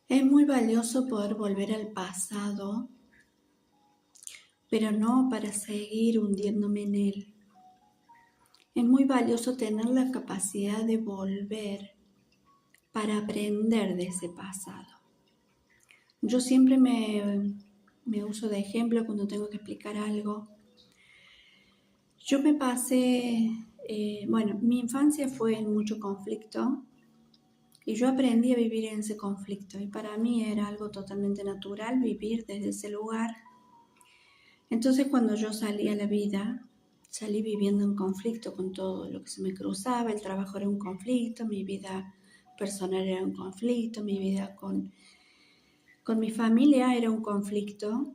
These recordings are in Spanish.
Es muy valioso poder volver al pasado, pero no para seguir hundiéndome en él. Es muy valioso tener la capacidad de volver para aprender de ese pasado. Yo siempre me uso de ejemplo cuando tengo que explicar algo. Yo me pasé, mi infancia fue en mucho conflicto y yo aprendí a vivir en ese conflicto y para mí era algo totalmente natural vivir desde ese lugar. Entonces cuando yo salí a la vida, salí viviendo en conflicto con todo lo que se me cruzaba. El trabajo era un conflicto, mi vida personal era un conflicto, mi vida con mi familia era un conflicto,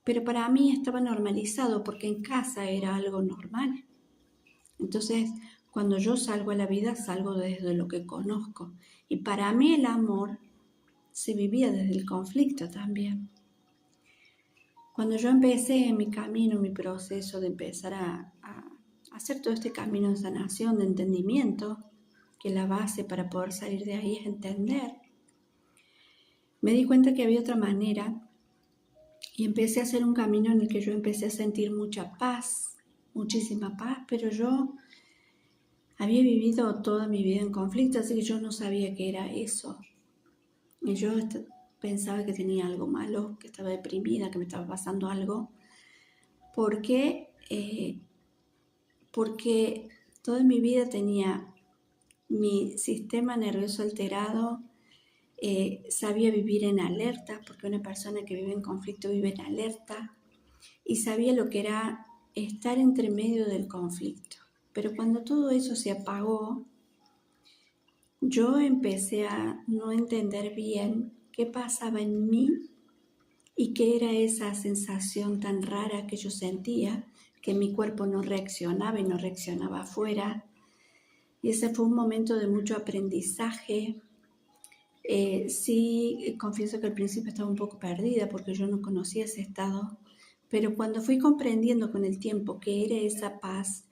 pero para mí estaba normalizado porque en casa era algo normal. Entonces, cuando yo salgo a la vida, salgo desde lo que conozco. Y para mí el amor se vivía desde el conflicto también. Cuando yo empecé mi camino, mi proceso de empezar a hacer todo este camino de sanación, de entendimiento, que la base para poder salir de ahí es entender, me di cuenta que había otra manera y empecé a hacer un camino en el que yo empecé a sentir mucha paz, muchísima paz, pero yo había vivido toda mi vida en conflicto, así que yo no sabía qué era eso. Y yo pensaba que tenía algo malo, que estaba deprimida, que me estaba pasando algo, porque toda mi vida tenía mi sistema nervioso alterado, sabía vivir en alerta, porque una persona que vive en conflicto vive en alerta, y sabía lo que era estar entre medio del conflicto. Pero cuando todo eso se apagó, yo empecé a no entender bien qué pasaba en mí y qué era esa sensación tan rara que yo sentía, que mi cuerpo no reaccionaba y no reaccionaba afuera. Y ese fue un momento de mucho aprendizaje. Sí, confieso que al principio estaba un poco perdida porque yo no conocía ese estado, pero cuando fui comprendiendo con el tiempo qué era esa paz,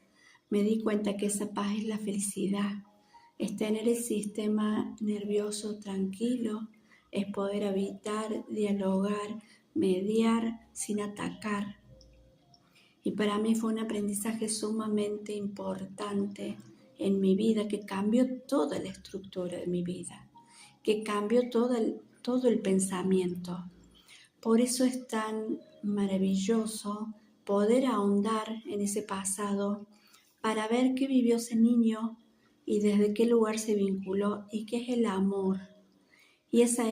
me di cuenta que esa paz es la felicidad, es tener el sistema nervioso tranquilo, es poder habitar, dialogar, mediar sin atacar. Y para mí fue un aprendizaje sumamente importante en mi vida que cambió toda la estructura de mi vida, que cambió todo el pensamiento. Por eso es tan maravilloso poder ahondar en ese pasado para ver qué vivió ese niño y desde qué lugar se vinculó y qué es el amor. Y esa